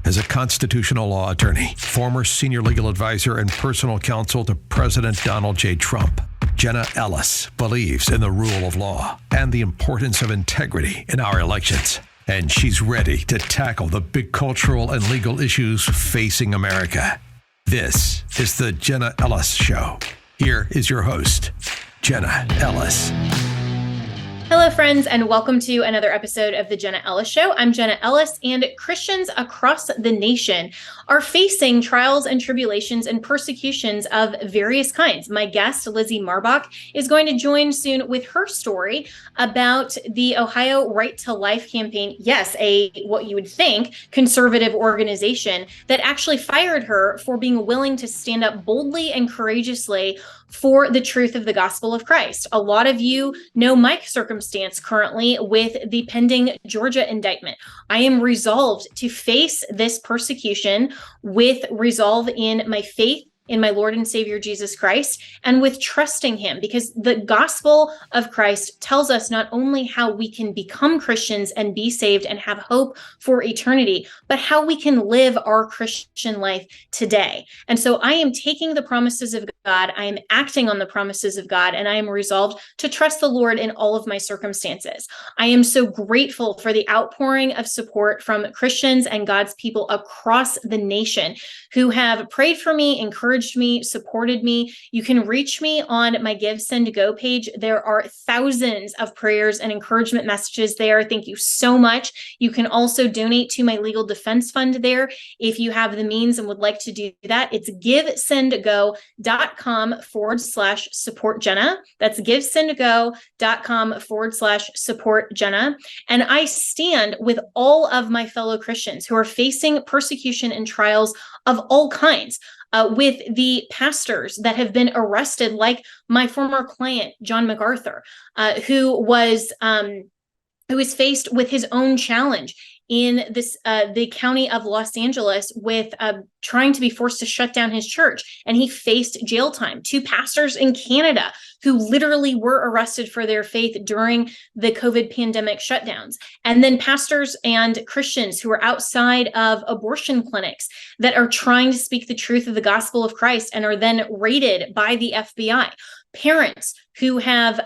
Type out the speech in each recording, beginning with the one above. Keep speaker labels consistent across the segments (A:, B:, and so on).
A: is a constitutional law attorney, former senior legal advisor and personal counsel to President Donald J. Trump. Jenna Ellis believes in the rule of law and the importance of integrity in our elections. And she's ready to tackle the big cultural and legal issues facing America. This is the Jenna Ellis Show. Here is your host, Jenna Ellis.
B: Hello, friends, and welcome to another episode of the Jenna Ellis Show. I'm Jenna Ellis, and Christians across the nation are facing trials and tribulations and persecutions of various kinds. My guest, Lizzie Marbach, is going to join soon with her story about the Ohio Right to Life campaign. Yes, what you would think conservative organization that actually fired her for being willing to stand up boldly and courageously for the truth of the gospel of Christ. A lot of you know my circumstance currently with the pending Georgia indictment. I am resolved to face this persecution with resolve in my faith in my Lord and Savior Jesus Christ, and with trusting him, because the gospel of Christ tells us not only how we can become Christians and be saved and have hope for eternity, but how we can live our Christian life today. And so I am taking the promises of God, I am acting on the promises of God, and I am resolved to trust the Lord in all of my circumstances. I am so grateful for the outpouring of support from Christians and God's people across the nation who have prayed for me, encouraged me, supported me. You can reach me on my Give, Send, Go page. There are thousands of prayers and encouragement messages there. Thank you so much. You can also donate to my legal defense fund there if you have the means and would like to do that. It's givesendgo.com/support Jenna. That's givesendgo.com/support Jenna. And I stand with all of my fellow Christians who are facing persecution and trials of all kinds. With the pastors that have been arrested, like my former client, John MacArthur, who was faced with his own challenge in the county of Los Angeles with trying to be forced to shut down his church, and he faced jail time. Two pastors in Canada who literally were arrested for their faith during the COVID pandemic shutdowns. And then pastors and Christians who are outside of abortion clinics that are trying to speak the truth of the gospel of Christ and are then raided by the FBI. Parents who have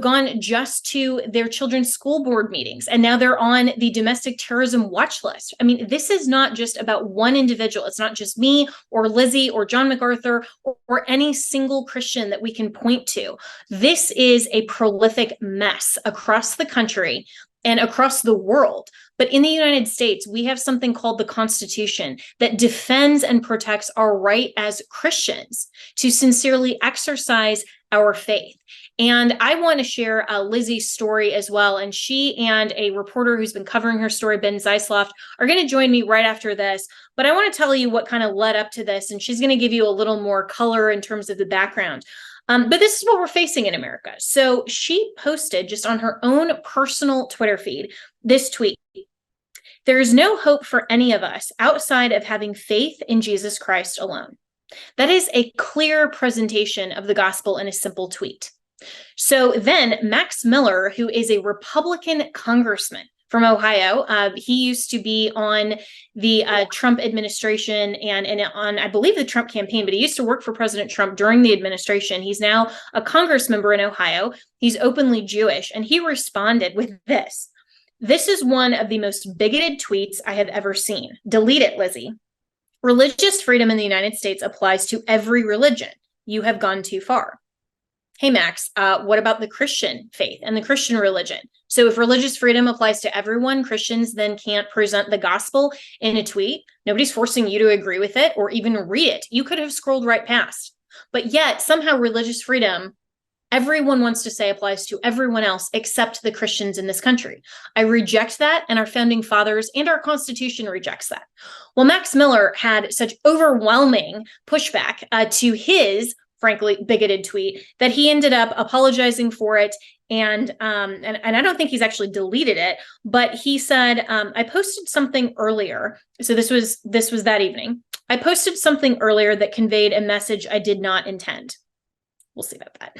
B: gone just to their children's school board meetings, and now they're on the domestic terrorism watch list. I mean, this is not just about one individual. It's not just me or Lizzie or John MacArthur or any single Christian that we can point to. This is a prolific mess across the country and across the world. But in the United States, we have something called the Constitution that defends and protects our right as Christians to sincerely exercise our faith. And I want to share Lizzie's story as well. And she and a reporter who's been covering her story, Ben Zeisloft, are going to join me right after this. But I want to tell you what kind of led up to this. And she's going to give you a little more color in terms of the background. But this is what we're facing in America. So she posted just on her own personal Twitter feed this tweet. "There is no hope for any of us outside of having faith in Jesus Christ alone." That is a clear presentation of the gospel in a simple tweet. So then Max Miller, who is a Republican congressman from Ohio, he used to be on the Trump administration and on, I believe, the Trump campaign, but he used to work for President Trump during the administration. He's now a Congress member in Ohio. He's openly Jewish, and he responded with this. "This is one of the most bigoted tweets I have ever seen. Delete it, Lizzie. Religious freedom in the United States applies to every religion. You have gone too far." Hey, Max, what about the Christian faith and the Christian religion? So if religious freedom applies to everyone, Christians then can't present the gospel in a tweet. Nobody's forcing you to agree with it or even read it. You could have scrolled right past. But yet somehow religious freedom, everyone wants to say, applies to everyone else except the Christians in this country. I reject that, and our founding fathers and our Constitution rejects that. Well, Max Miller had such overwhelming pushback to his frankly bigoted tweet that he ended up apologizing for it, and I don't think he's actually deleted it, but he said, I posted something earlier. So this was that evening. "I posted something earlier that conveyed a message I did not intend. We'll see about that.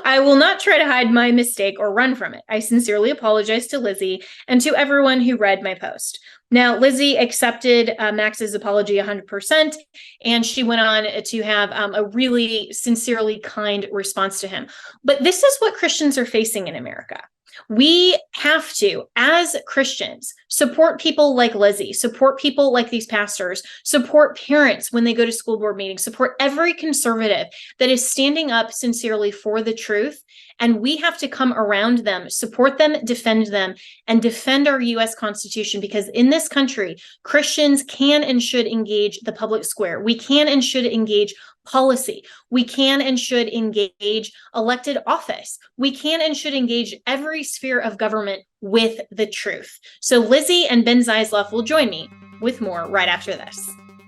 B: I will not try to hide my mistake or run from it. I sincerely apologize to Lizzie and to everyone who read my post. Now, Lizzie accepted Max's apology 100%, and she went on to have a really sincerely kind response to him. But this is what Christians are facing in America. We have to, as Christians, support people like Lizzie, support people like these pastors, support parents when they go to school board meetings, support every conservative that is standing up sincerely for the truth. And we have to come around them, support them, and defend our U.S. Constitution, because in this country, Christians can and should engage the public square. We can and should engage policy. We can and should engage elected office. We can and should engage every sphere of government with the truth. So Lizzie and Ben Zaisloff will join me with more right after this.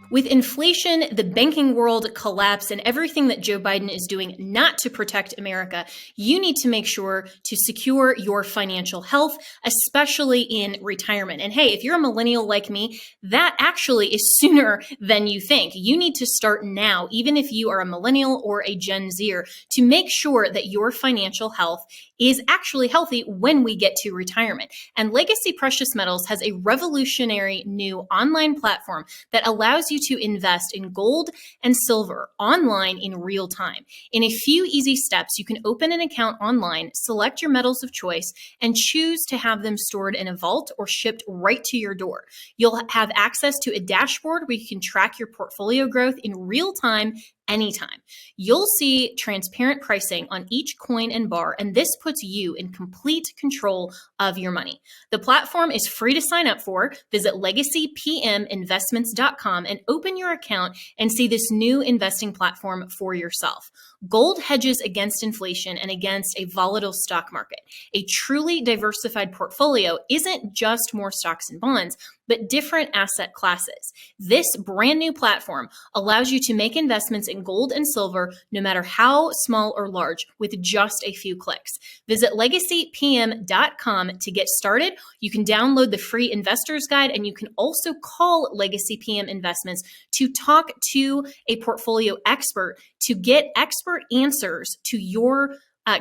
B: With inflation, the banking world collapse, and everything that Joe Biden is doing not to protect America, you need to make sure to secure your financial health, especially in retirement. And hey, if you're a millennial like me, that actually is sooner than you think. You need to start now, even if you are a millennial or a Gen Zer, to make sure that your financial health is actually healthy when we get to retirement. And Legacy Precious Metals has a revolutionary new online platform that allows you to invest in gold and silver online in real time. In a few easy steps, you can open an account online, select your metals of choice, and choose to have them stored in a vault or shipped right to your door. You'll have access to a dashboard where you can track your portfolio growth in real time anytime. You'll see transparent pricing on each coin and bar, and this puts you in complete control of your money. The platform is free to sign up for. Visit legacypminvestments.com and open your account and see this new investing platform for yourself. Gold hedges against inflation and against a volatile stock market. A truly diversified portfolio isn't just more stocks and bonds, but different asset classes. This brand new platform allows you to make investments in gold and silver, no matter how small or large, with just a few clicks. Visit legacypm.com to get started. You can download the free investor's guide, and you can also call Legacy PM Investments to talk to a portfolio expert to get expert answers to your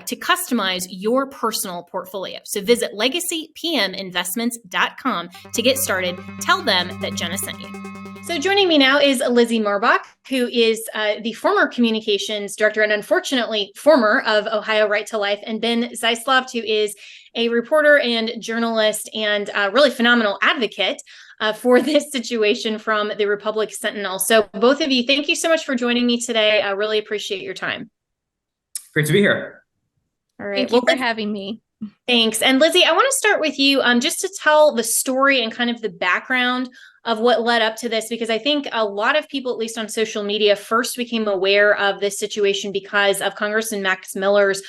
B: to customize your personal portfolio. So visit legacypminvestments.com to get started. Tell them that Jenna sent you. So joining me now is Lizzie Marbach, who is the former communications director and unfortunately former of Ohio Right to Life, and Ben Zaisloff, who is a reporter and journalist and really phenomenal advocate for this situation from the Republic Sentinel. So both of you, thank you so much for joining me today. I really appreciate your time.
C: Great to be here.
D: All right. Thank you for having me.
B: Thanks. And Lizzie, I want to start with you just to tell the story and kind of the background of what led up to this, because I think a lot of people, at least on social media, first became aware of this situation because of Congressman Max Miller's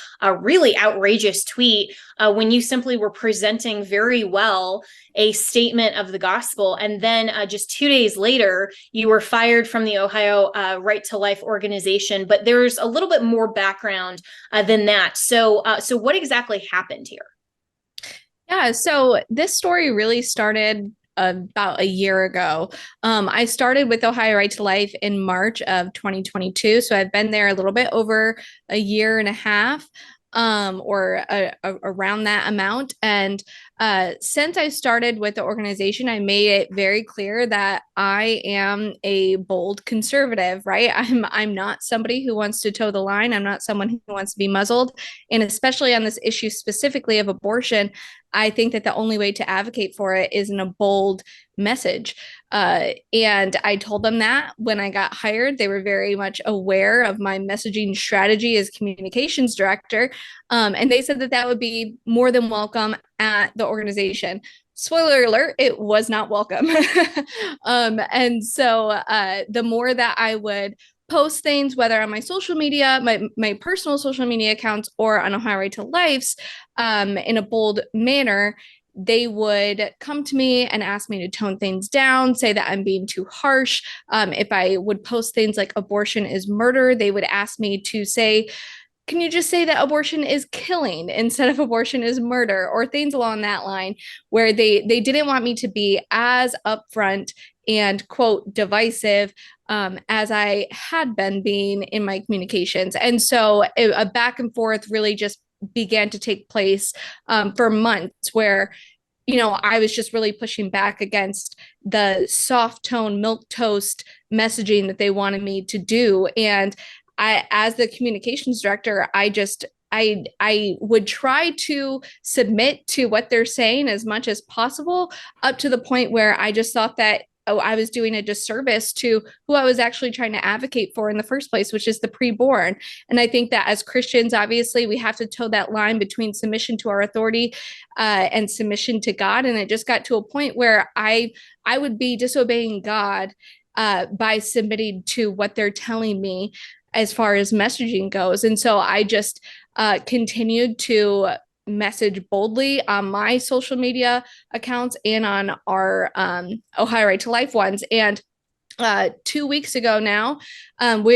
B: really outrageous tweet when you simply were presenting very well a statement of the gospel. And then just 2 days later, you were fired from the Ohio Right to Life organization. But there's a little bit more background than that. So what exactly happened here?
D: Yeah, so this story really started about a year ago. I started with Ohio Right to Life in March of 2022. So I've been there a little bit over a year and a half, or around that amount. And since I started with the organization, I made it very clear that I am a bold conservative, right? I'm not somebody who wants to toe the line. I'm not someone who wants to be muzzled. And especially on this issue specifically of abortion, I think that the only way to advocate for it is in a bold message. And I told them that when I got hired. They were very much aware of my messaging strategy as communications director. And they said that that would be more than welcome at the organization. Spoiler alert, it was not welcome. And so the more that I would post things, whether on my social media, my personal social media accounts, or on Ohio Right to Life's, in a bold manner, they would come to me and ask me to tone things down, say that I'm being too harsh. If I would post things like abortion is murder, they would ask me to say can you just say that abortion is killing instead of abortion is murder, or things along that line, where they didn't want me to be as upfront and quote divisive as I had been being in my communications. And so a back and forth really just began to take place for months, where I was just really pushing back against the soft tone milk toast messaging that they wanted me to do. And as the communications director, I would try to submit to what they're saying as much as possible, up to the point where I just thought that I was doing a disservice to who I was actually trying to advocate for in the first place, which is the preborn. And I think that as Christians, obviously, we have to toe that line between submission to our authority and submission to God. And it just got to a point where I would be disobeying God by submitting to what they're telling me as far as messaging goes. And so I just continued to message boldly on my social media accounts and on our Ohio Right to Life ones. And 2 weeks ago now,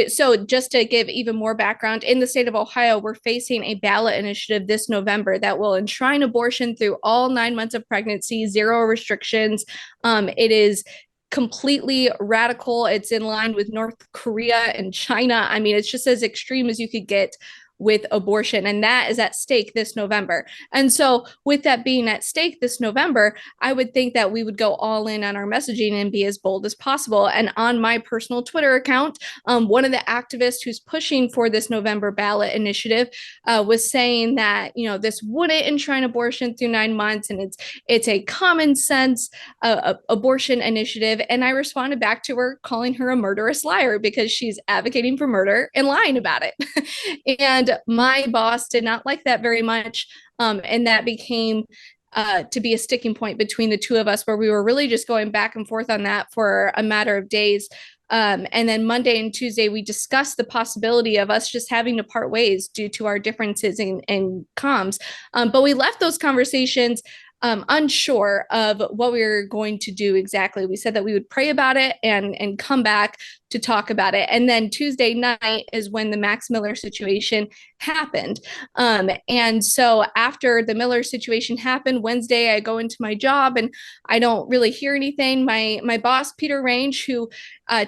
D: so just to give even more background, in the state of Ohio, we're facing a ballot initiative this November that will enshrine abortion through all 9 months of pregnancy, 0 restrictions. It is completely radical. It's in line with North Korea and China. I mean, it's just as extreme as you could get with abortion, and that is at stake this November. And so with that being at stake this November, I would think that we would go all in on our messaging and be as bold as possible. And on my personal Twitter account, one of the activists who's pushing for this November ballot initiative was saying that, this wouldn't enshrine abortion through 9 months, and it's a common sense abortion initiative. And I responded back to her calling her a murderous liar because she's advocating for murder and lying about it. And my boss did not like that very much. And that became to be a sticking point between the two of us, where we were really just going back and forth on that for a matter of days. And then Monday and Tuesday, we discussed the possibility of us just having to part ways due to our differences in comms. But we left those conversations unsure of what we were going to do exactly. We said that we would pray about it and come back to talk about it. And then Tuesday night is when the Max Miller situation happened. And so after the Miller situation happened, Wednesday, I go into my job and I don't really hear anything. My boss, Peter Range, who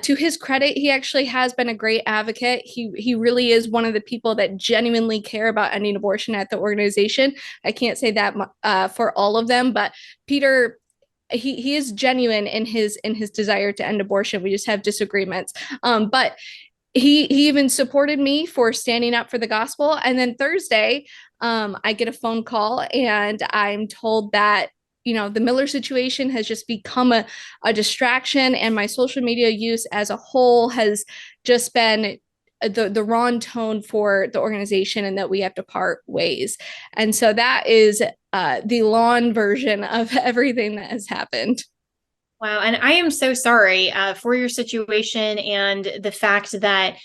D: to his credit, he actually has been a great advocate. He really is one of the people that genuinely care about ending abortion at the organization. I can't say that for all of them, but Peter, he is genuine in his desire to end abortion. We just have disagreements. But he even supported me for standing up for the gospel. And then Thursday, I get a phone call and I'm told that the Miller situation has just become a distraction, and my social media use as a whole has just been the wrong tone for the organization, and that we have to part ways. And so that is the long version of everything that has happened.
B: Wow. And I am so sorry for your situation and the fact that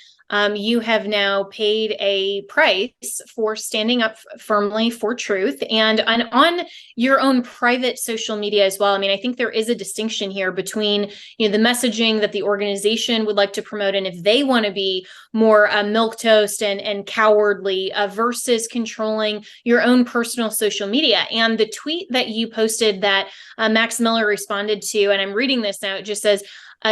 B: you have now paid a price for standing up firmly for truth and on your own private social media as well. I mean, I think there is a distinction here between, the messaging that the organization would like to promote, and if they want to be more milquetoast and cowardly versus controlling your own personal social media. And the tweet that you posted that Max Miller responded to, and I'm reading this now, it just says,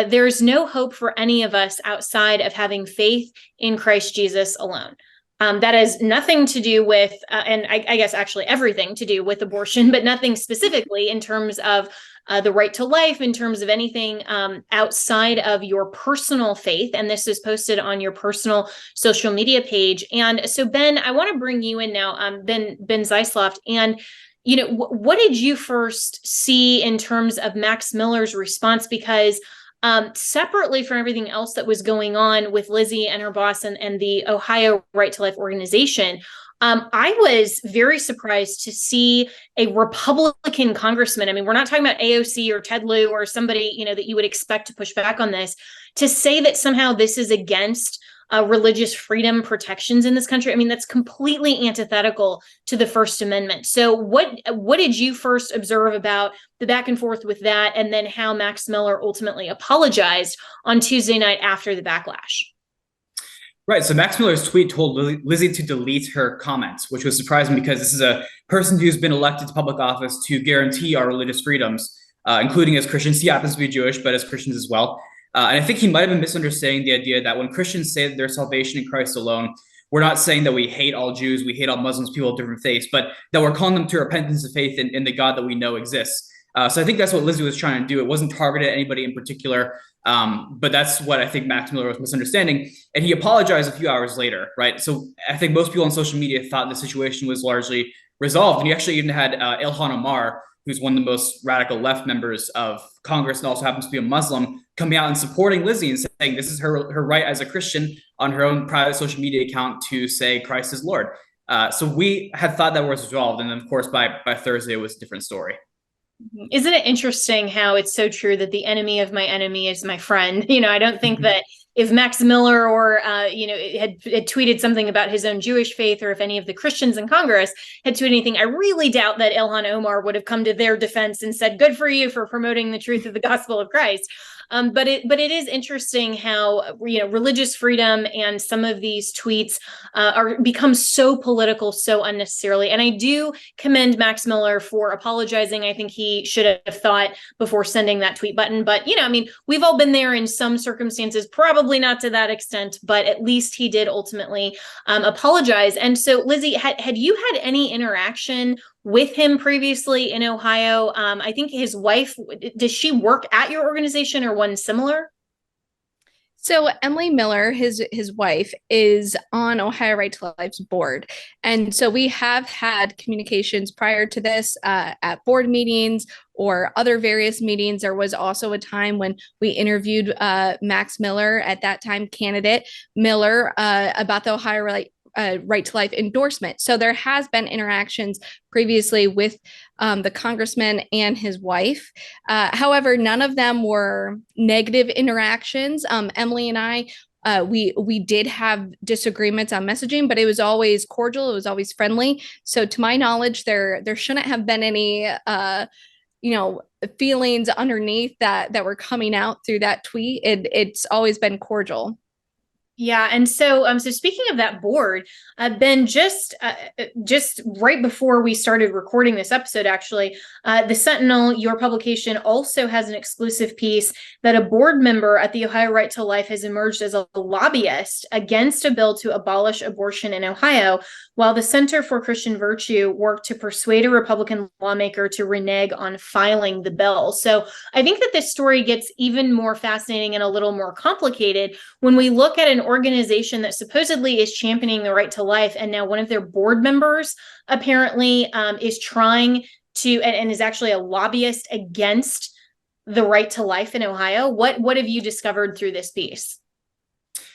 B: there's no hope for any of us outside of having faith in Christ Jesus alone. That has nothing to do with, and I guess actually everything to do with abortion, but nothing specifically in terms of the right to life, in terms of anything outside of your personal faith. And this is posted on your personal social media page. And so, Ben, I want to bring you in now, Ben Zeisloft. And what did you first see in terms of Max Miller's response? Because separately from everything else that was going on with Lizzie and her boss and the Ohio Right to Life organization, I was very surprised to see a Republican congressman. I mean, we're not talking about AOC or Ted Lieu or somebody, that you would expect to push back on this, to say that somehow this is against religious freedom protections in this country. I mean, that's completely antithetical to the First Amendment. So what did you first observe about the back and forth with that, and then how Max Miller ultimately apologized on Tuesday night after the backlash?
C: Right. So Max Miller's tweet told Lizzie to delete her comments, which was surprising because this is a person who's been elected to public office to guarantee our religious freedoms, including as Christians. He happens to be Jewish, but as Christians as well. And I think he might have been misunderstanding the idea that when Christians say that their salvation in Christ alone, we're not saying that we hate all Jews, we hate all Muslims, people of different faiths, but that we're calling them to repentance and faith in the God that we know exists. So I think that's what Lizzie was trying to do. It wasn't targeted at anybody in particular, but that's what I think Max Miller was misunderstanding. And he apologized a few hours later, right? So I think most people on social media thought the situation was largely resolved. And you actually even had Ilhan Omar, who's one of the most radical left members of Congress and also happens to be a Muslim, coming out and supporting Lizzie and saying this is her right as a Christian on her own private social media account to say Christ is Lord. So we had thought that was resolved. And then, of course, by Thursday, it was a different story.
B: Isn't it interesting how it's so true that the enemy of my enemy is my friend? I don't think that if Max Miller or, had tweeted something about his own Jewish faith, or if any of the Christians in Congress had tweeted anything, I really doubt that Ilhan Omar would have come to their defense and said, good for you for promoting the truth of the gospel of Christ. But it is interesting how religious freedom and some of these tweets are become so political so unnecessarily. And I do commend Max Miller for apologizing. I think he should have thought before sending that tweet button. But we've all been there in some circumstances, probably not to that extent, but at least he did ultimately apologize. And so, Lizzie, had you had any interaction with him previously in Ohio? I think his wife, does she work at your organization or one similar?
D: So Emily Miller, his wife, is on Ohio Right to Life's board. And so we have had communications prior to this at board meetings or other various meetings. There was also a time when we interviewed Max Miller, at that time candidate Miller, about the Ohio Right to Life endorsement. So there has been interactions previously with the congressman and his wife. However, none of them were negative interactions. Emily and I, we did have disagreements on messaging, but it was always cordial. It was always friendly. So to my knowledge, there shouldn't have been any feelings underneath that were coming out through that tweet. It's always been cordial.
B: Yeah, and so speaking of that board, Ben, just right before we started recording this episode, actually, the Sentinel, your publication, also has an exclusive piece that a board member at the Ohio Right to Life has emerged as a lobbyist against a bill to abolish abortion in Ohio, while the Center for Christian Virtue worked to persuade a Republican lawmaker to renege on filing the bill. So I think that this story gets even more fascinating and a little more complicated when we look at an organization that supposedly is championing the right to life, and now one of their board members apparently is trying to and is actually a lobbyist against the right to life in Ohio. What have you discovered through this piece?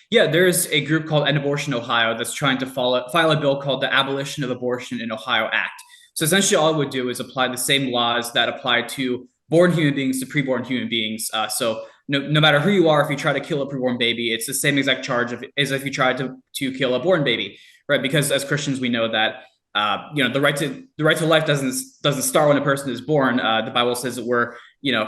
C: Yeah, there's a group called End Abortion Ohio that's trying to file a bill called the Abolition of Abortion in Ohio Act. So essentially all it would do is apply the same laws that apply to born human beings to preborn human beings. So no matter who you are, if you try to kill a preborn baby, it's the same exact charge as if you tried to kill a born baby, right? Because as Christians, we know that the right to life doesn't start when a person is born. The Bible says that we're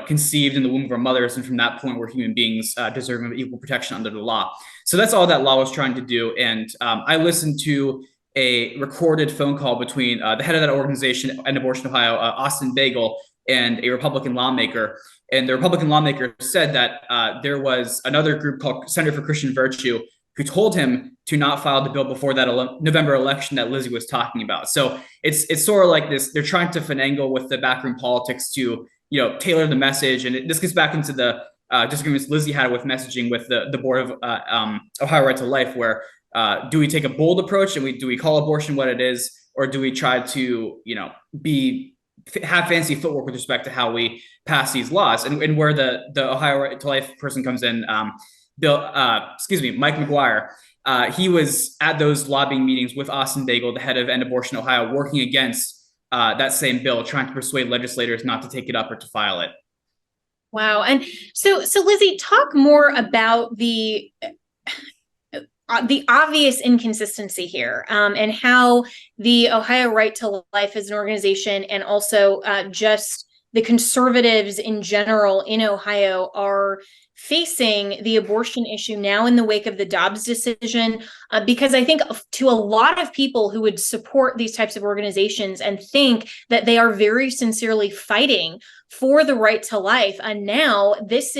C: conceived in the womb of our mothers, and from that point, we're human beings deserving of equal protection under the law. So that's all that law was trying to do. And I listened to a recorded phone call between the head of that organization, End Abortion Ohio, Austin Bagel, and a Republican lawmaker. And the Republican lawmaker said that there was another group called Center for Christian Virtue who told him to not file the bill before that November election that Lizzie was talking about. So it's sort of like this. They're trying to finagle with the backroom politics to tailor the message. And this gets back into the disagreements Lizzie had with messaging with the board of Ohio Right to Life, where do we take a bold approach and do we call abortion what it is, or do we try to have fancy footwork with respect to how we pass these laws? And where the Ohio Right to Life person comes in, Mike McGuire, he was at those lobbying meetings with Austin Bagel, the head of End Abortion Ohio, working against that same bill, trying to persuade legislators not to take it up or to file it.
B: Wow. And so Lizzie, talk more about the obvious inconsistency here, and how the Ohio Right to Life as an organization, and also just the conservatives in general in Ohio, are facing the abortion issue now in the wake of the Dobbs decision, because I think to a lot of people who would support these types of organizations and think that they are very sincerely fighting for the right to life, and now this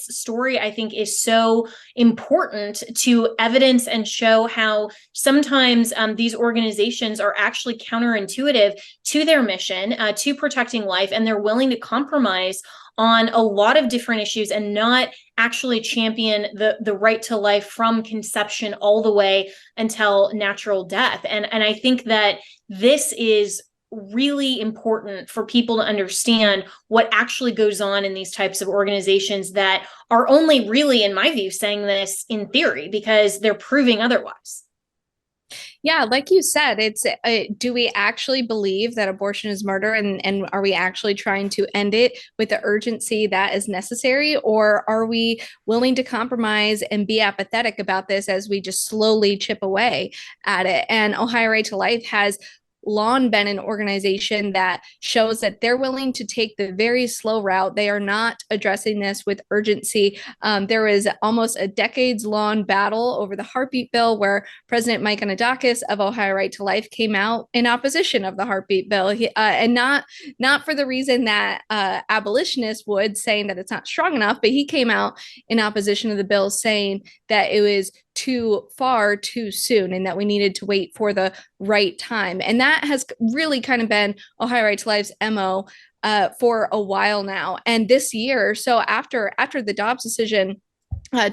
B: story, I think, is so important to evidence and show how sometimes these organizations are actually counterintuitive to their mission, to protecting life, and they're willing to compromise on a lot of different issues and not actually champion the right to life from conception all the way until natural death. And I think that this is really important for people to understand what actually goes on in these types of organizations that are only really, in my view, saying this in theory because they're proving otherwise.
D: Yeah, like you said, it's do we actually believe that abortion is murder, and are we actually trying to end it with the urgency that is necessary, or are we willing to compromise and be apathetic about this as we just slowly chip away at it? And Ohio Right to Life has long been an organization that shows that they're willing to take the very slow route. They are not addressing this with urgency. There was almost a decades-long battle over the heartbeat bill where President Mike Anadakis of Ohio Right to Life came out in opposition of the heartbeat bill, and not for the reason that abolitionists would, saying that it's not strong enough, but he came out in opposition of the bill saying that it was too far too soon and that we needed to wait for the right time. And that has really kind of been Ohio Right to Life's MO for a while now. And this year, so after the Dobbs decision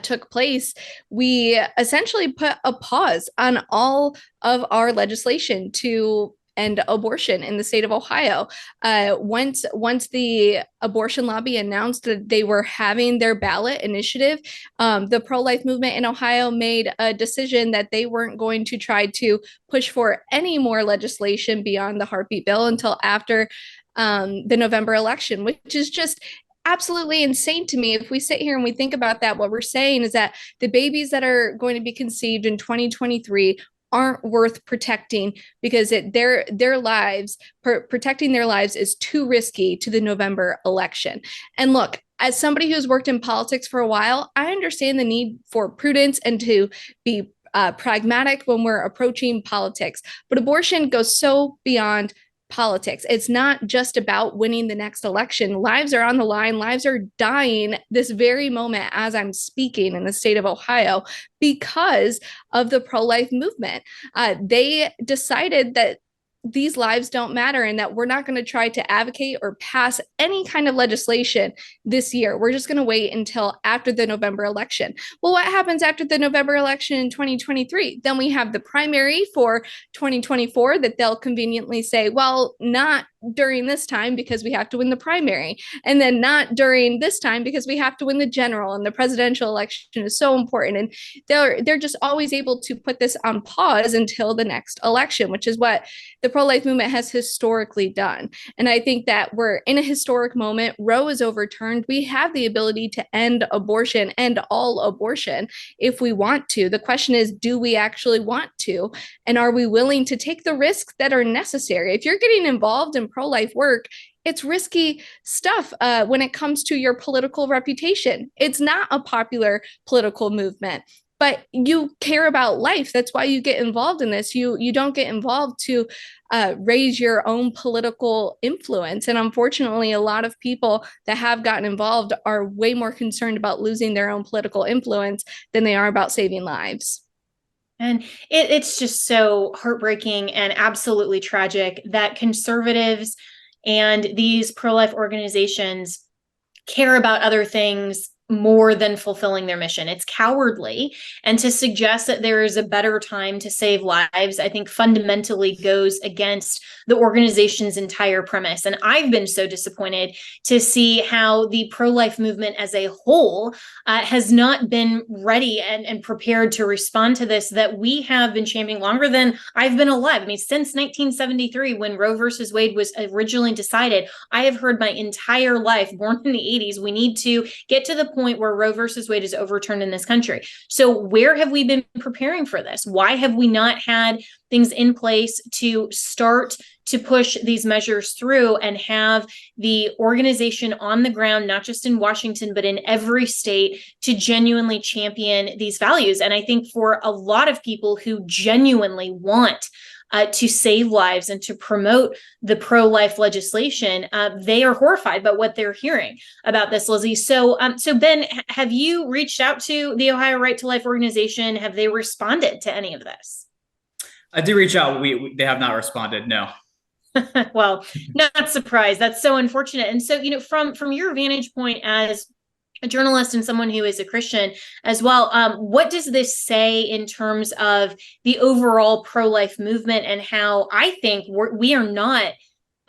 D: took place, we essentially put a pause on all of our legislation to end abortion in the state of Ohio. Once the abortion lobby announced that they were having their ballot initiative, the pro-life movement in Ohio made a decision that they weren't going to try to push for any more legislation beyond the heartbeat bill until after the November election, which is just absolutely insane to me. If we sit here and we think about that, what we're saying is that the babies that are going to be conceived in 2023 aren't worth protecting because their lives, protecting their lives is too risky to the November election. And look, as somebody who's worked in politics for a while, I understand the need for prudence and to be pragmatic when we're approaching politics. But abortion goes so beyond politics. It's not just about winning the next election. Lives are on the line. Lives are dying this very moment as I'm speaking in the state of Ohio because of the pro-life movement. They decided that these lives don't matter and that we're not going to try to advocate or pass any kind of legislation this year. We're just going to wait until after the November election. Well, what happens after the November election in 2023? Then we have the primary for 2024 that they'll conveniently say, well, not during this time because we have to win the primary, and then not during this time because we have to win the general, and the presidential election is so important. And they're just always able to put this on pause until the next election, which is what the pro-life movement has historically done. And I think that we're in a historic moment. Roe is overturned. We have the ability to end abortion, end all abortion if we want to. The question is, do we actually want to? And are we willing to take the risks that are necessary? If you're getting involved in pro-life work, it's risky stuff when it comes to your political reputation. It's not a popular political movement, but you care about life. That's why you get involved in this. You don't get involved to raise your own political influence. And unfortunately, a lot of people that have gotten involved are way more concerned about losing their own political influence than they are about saving lives.
B: And it's just so heartbreaking and absolutely tragic that conservatives and these pro-life organizations care about other things more than fulfilling their mission. It's cowardly. And to suggest that there is a better time to save lives, I think fundamentally goes against the organization's entire premise. And I've been so disappointed to see how the pro-life movement as a whole has not been ready and prepared to respond to this, that we have been championing longer than I've been alive. I mean, since 1973, when Roe versus Wade was originally decided, I have heard my entire life, born in the 80s, we need to get to the point where Roe versus Wade is overturned in this country. So where have we been preparing for this? Why have we not had things in place to start to push these measures through and have the organization on the ground, not just in Washington, but in every state, to genuinely champion these values. And I think for a lot of people who genuinely want to save lives and to promote the pro-life legislation, they are horrified by what they're hearing about this, Lizzie. So Ben, have you reached out to the Ohio Right to Life organization? Have they responded to any of this?
C: I did reach out. They have not responded. No.
B: Well, not surprised. That's so unfortunate. And so, from your vantage point as a journalist and someone who is a Christian as well, what does this say in terms of the overall pro-life movement and how I think we are not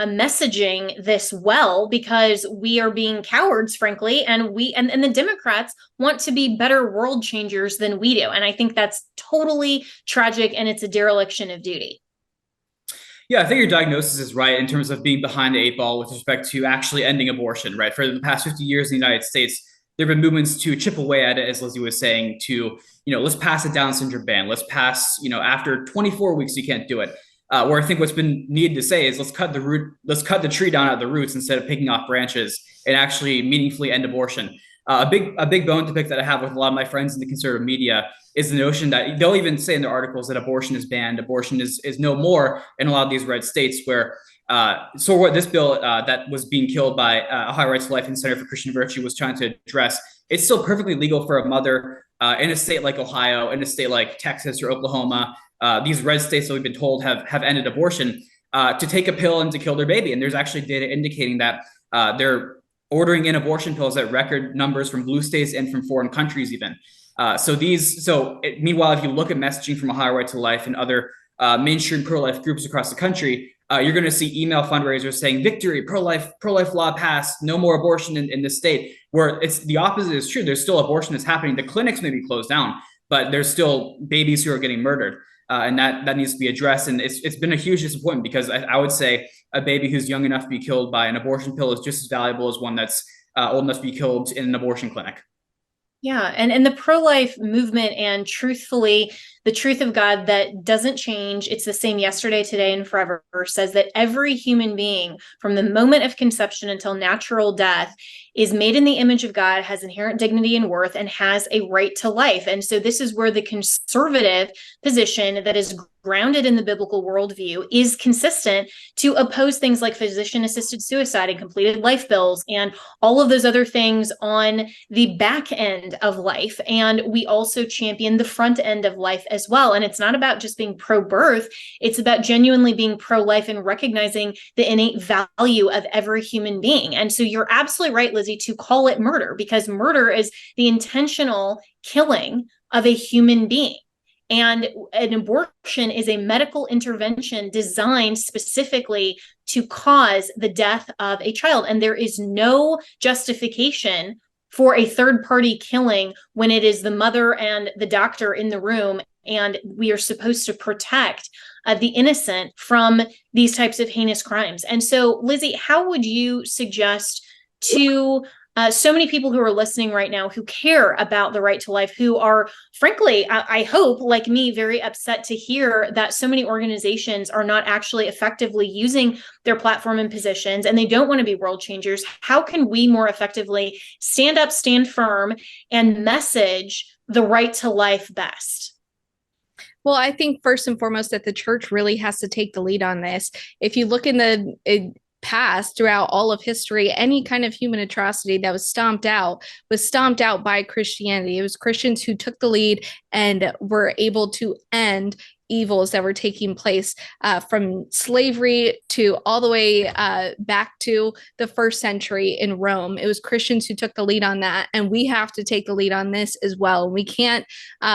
B: messaging this well because we are being cowards, frankly, and the Democrats want to be better world changers than we do. And I think that's totally tragic, and it's a dereliction of duty.
C: Yeah, I think your diagnosis is right in terms of being behind the eight ball with respect to actually ending abortion, right? For the past 50 years in the United States, there have been movements to chip away at it, as Lizzie was saying, to, let's pass a Down syndrome ban. Let's pass, after 24 weeks, you can't do it. Where I think what's been needed to say is let's cut the tree down at the roots instead of picking off branches and actually meaningfully end abortion. A big bone to pick that I have with a lot of my friends in the conservative media is the notion that they'll even say in their articles that abortion is banned, abortion is no more in a lot of these red states where so what this bill that was being killed by Ohio Right to Life and Center for Christian Virtue was trying to address, it's still perfectly legal for a mother in a state like Ohio, in a state like Texas or Oklahoma, these red states that we've been told have ended abortion, to take a pill and to kill their baby. And there's actually data indicating that they're ordering in abortion pills at record numbers from blue states and from foreign countries even. Meanwhile, if you look at messaging from Ohio Right to Life and other mainstream pro-life groups across the country, you're going to see email fundraisers saying victory, pro-life law passed, no more abortion in this state, where it's the opposite is true. There's still abortion that's happening. The clinics may be closed down, but there's still babies who are getting murdered. And that needs to be addressed. And it's been a huge disappointment because I would say a baby who's young enough to be killed by an abortion pill is just as valuable as one that's old enough to be killed in an abortion clinic.
B: Yeah, and the pro-life movement, and truthfully, the truth of God that doesn't change, it's the same yesterday, today, and forever, says that every human being from the moment of conception until natural death is made in the image of God, has inherent dignity and worth, and has a right to life. And so this is where the conservative position that is grounded in the biblical worldview is consistent to oppose things like physician-assisted suicide and completed life bills and all of those other things on the back end of life. And we also champion the front end of life as well. And it's not about just being pro-birth, it's about genuinely being pro-life and recognizing the innate value of every human being. And so you're absolutely right, Lizzie, to call it murder, because murder is the intentional killing of a human being. And an abortion is a medical intervention designed specifically to cause the death of a child. And there is no justification for a third-party killing when it is the mother and the doctor in the room, and we are supposed to protect the innocent from these types of heinous crimes. And so, Lizzie, how would you suggest to so many people who are listening right now who care about the right to life, who are, frankly, I hope, like me, very upset to hear that so many organizations are not actually effectively using their platform and positions, and they don't want to be world changers. How can we more effectively stand up, stand firm, and message the right to life best?
D: Well, I think first and foremost that the church really has to take the lead on this. If you look in the past, throughout all of history, any kind of human atrocity that was stomped out by Christianity. It was Christians who took the lead and were able to end evils that were taking place from slavery to all the way back to the first century in Rome. It was Christians who took the lead on that, and we have to take the lead on this as well. We can't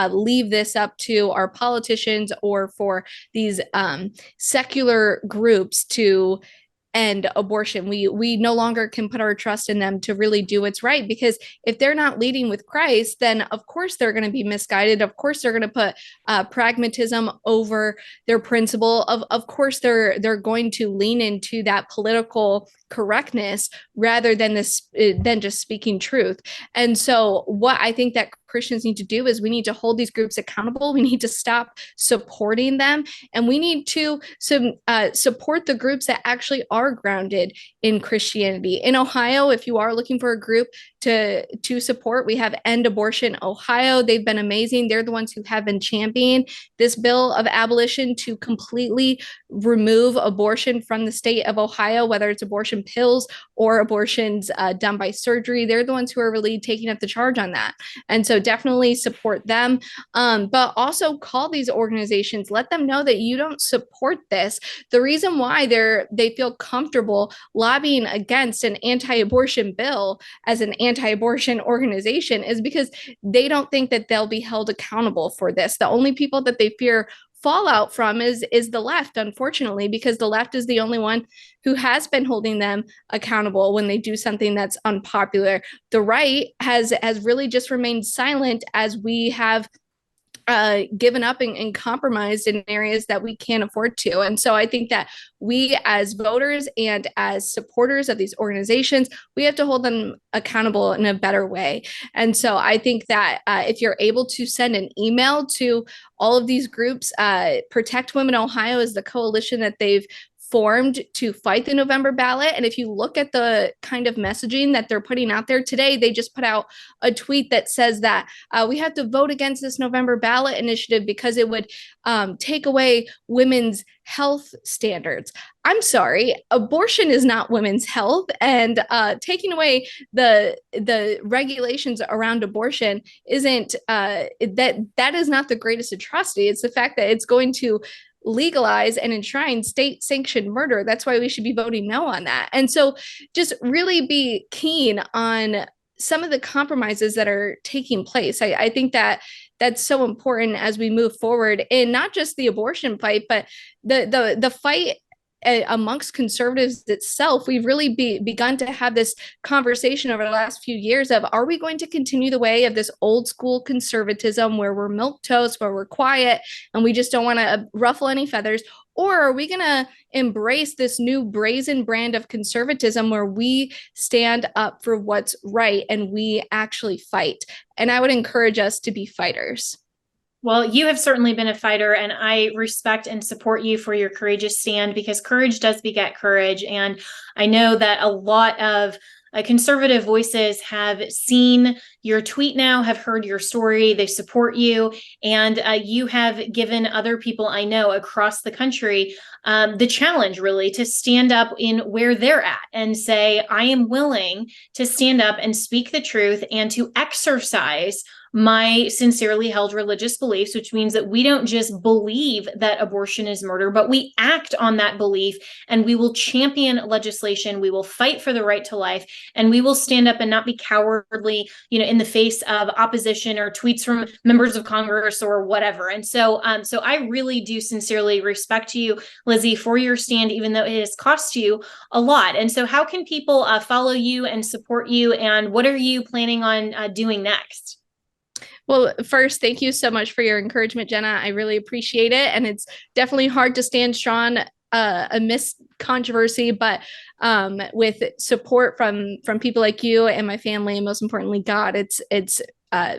D: leave this up to our politicians or for these secular groups to end abortion. We no longer can put our trust in them to really do what's right, because if they're not leading with Christ, then of course they're going to be misguided. Of course they're going to put pragmatism over their principle. Of course they're going to lean into that political correctness rather than just speaking truth. And so what I think that Christians need to do is we need to hold these groups accountable. We need to stop supporting them, and we need to support the groups that actually are grounded in Christianity. In Ohio, if you are looking for a group to support, we have End Abortion Ohio. They've been amazing. They're the ones who have been championing this bill of abolition to completely remove abortion from the state of Ohio, whether it's abortion pills or abortions done by surgery. They're the ones who are really taking up the charge on that. And so definitely support them, but also call these organizations, let them know that you don't support this. The reason why they feel comfortable lobbying against an anti-abortion bill as an anti-abortion organization is because they don't think that they'll be held accountable for this. The only people that they fear fallout from is the left, unfortunately, because the left is the only one who has been holding them accountable when they do something that's unpopular. The right has really just remained silent as we have given up and compromised in areas that we can't afford to. And so I think that we as voters and as supporters of these organizations, we have to hold them accountable in a better way. And so I think that if you're able to send an email to all of these groups, Protect Women Ohio is the coalition that they've formed to fight the November ballot. And if you look at the kind of messaging that they're putting out there today, they just put out a tweet that says that we have to vote against this November ballot initiative because it would take away women's health standards. I'm sorry, abortion is not women's health, and taking away the regulations around abortion isn't that is not the greatest atrocity. It's the fact that it's going to legalize and enshrine state sanctioned murder. That's why we should be voting no on that. And so just really be keen on some of the compromises that are taking place. I think that that's so important as we move forward in not just the abortion fight, but the fight amongst conservatives itself. We've really begun to have this conversation over the last few years of, are we going to continue the way of this old school conservatism where we're milquetoast, where we're quiet and we just don't want to ruffle any feathers? Or are we going to embrace this new brazen brand of conservatism where we stand up for what's right and we actually fight? And I would encourage us to be fighters.
B: Well, you have certainly been a fighter, and I respect and support you for your courageous stand, because courage does beget courage. And I know that a lot of conservative voices have seen your tweet now, have heard your story, they support you, and you have given other people I know across the country the challenge really to stand up in where they're at and say, I am willing to stand up and speak the truth and to exercise my sincerely held religious beliefs, which means that we don't just believe that abortion is murder, but we act on that belief, and we will champion legislation. We will fight for the right to life, and we will stand up and not be cowardly, in the face of opposition or tweets from members of Congress or whatever. And so I really do sincerely respect you, Lizzie, for your stand, even though it has cost you a lot. And so how can people follow you and support you, and what are you planning on doing next?
D: Well, first, thank you so much for your encouragement, Jenna. I really appreciate it. And it's definitely hard to stand strong amidst controversy, but with support from people like you and my family, and most importantly, God, it's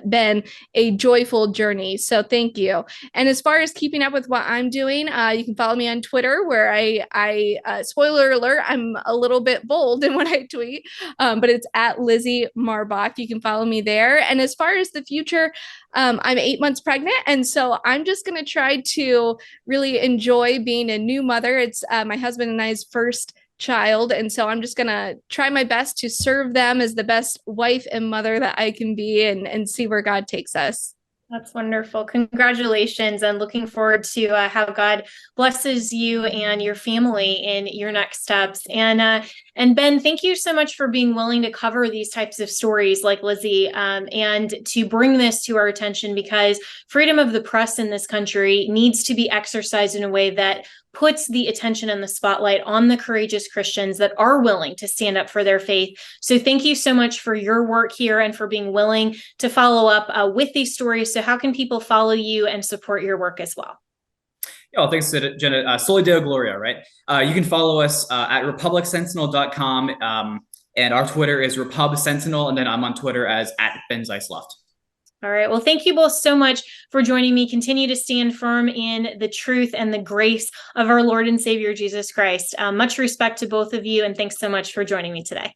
D: been a joyful journey. So thank you. And as far as keeping up with what I'm doing, you can follow me on Twitter, where I spoiler alert, I'm a little bit bold in what I tweet, but it's at Lizzie Marbach. You can follow me there. And as far as the future, I'm 8 months pregnant. And so I'm just going to try to really enjoy being a new mother. It's my husband and I's first child. And so I'm just going to try my best to serve them as the best wife and mother that I can be, and see where God takes us.
B: That's wonderful. Congratulations, and looking forward to how God blesses you and your family in your next steps. And Ben, thank you so much for being willing to cover these types of stories like Lizzie, and to bring this to our attention, because freedom of the press in this country needs to be exercised in a way that puts the attention and the spotlight on the courageous Christians that are willing to stand up for their faith. So thank you so much for your work here and for being willing to follow up with these stories. So how can people follow you and support your work as well?
C: Yeah, well, thanks, Jenna. Soli Deo Gloria, right? You can follow us at republicsentinel.com, and our Twitter is Repub Sentinel, and then I'm on Twitter as @Ben Zeisloft.
B: All right. Well, thank you both so much for joining me. Continue to stand firm in the truth and the grace of our Lord and Savior, Jesus Christ. Much respect to both of you, and thanks so much for joining me today.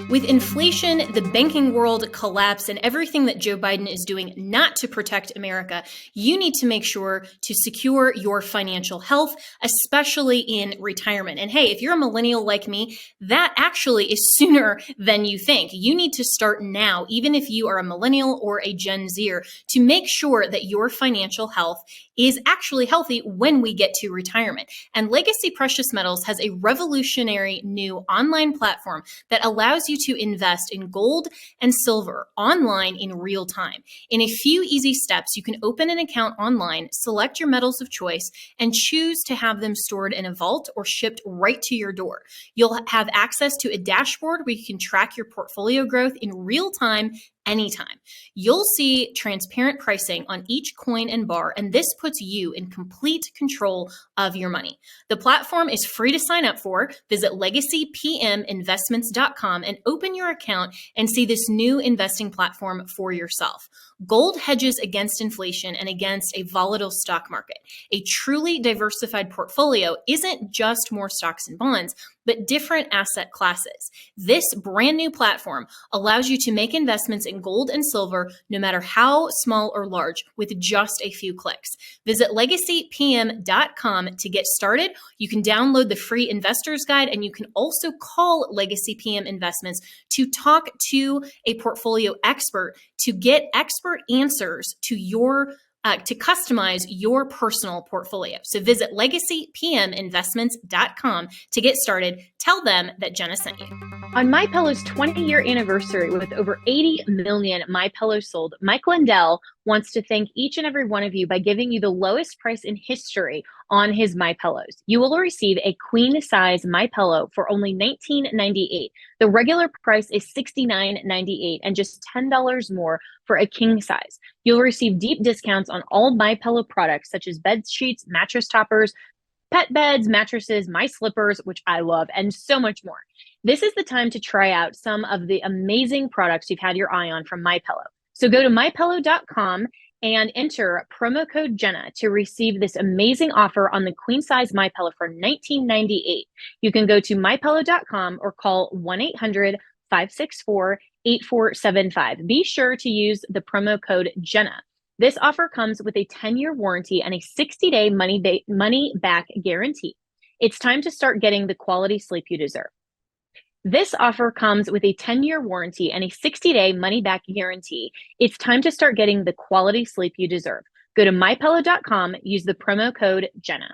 B: With inflation, the banking world collapse, and everything that Joe Biden is doing not to protect America, you need to make sure to secure your financial health, especially in retirement. And hey, if you're a millennial like me, that actually is sooner than you think. You need to start now, even if you are a millennial or a Gen Zer, to make sure that your financial health is actually healthy when we get to retirement. And Legacy Precious Metals has a revolutionary new online platform that allows you to invest in gold and silver online in real time. In a few easy steps, you can open an account online, select your metals of choice, and choose to have them stored in a vault or shipped right to your door. You'll have access to a dashboard where you can track your portfolio growth in real time anytime. You'll see transparent pricing on each coin and bar, and this puts you in complete control of your money. The platform is free to sign up for. Visit legacypminvestments.com and open your account and see this new investing platform for yourself. Gold hedges against inflation and against a volatile stock market. A truly diversified portfolio isn't just more stocks and bonds, but different asset classes. This brand new platform allows you to make investments in gold and silver, no matter how small or large, with just a few clicks. Visit legacypm.com to get started. You can download the free investor's guide, and you can also call Legacy PM Investments to talk to a portfolio expert to get expert answers to your to customize your personal portfolio. So visit legacypminvestments.com to get started. Tell them that Jenna sent you.
E: On MyPillow's 20-year anniversary, with over 80 million MyPillows sold, Mike Lindell wants to thank each and every one of you by giving you the lowest price in history on his MyPillows. You will receive a queen-size MyPillow for only $19.98. The regular price is $69.98 and just $10 more for a king size. You'll receive deep discounts on all MyPillow products such as bed sheets, mattress toppers, pet beds, mattresses, my slippers, which I love, and so much more. This is the time to try out some of the amazing products you've had your eye on from MyPillow. So go to mypillow.com and enter promo code Jenna to receive this amazing offer on the queen size MyPillow for $19.98. You can go to mypillow.com or call 1-800-564-8475. Be sure to use the promo code Jenna. This offer comes with a 10-year warranty and a 60-day money-back guarantee. It's time to start getting the quality sleep you deserve. This offer comes with a 10-year warranty and a 60-day money-back guarantee. It's time to start getting the quality sleep you deserve. Go to mypillow.com, use the promo code Jenna.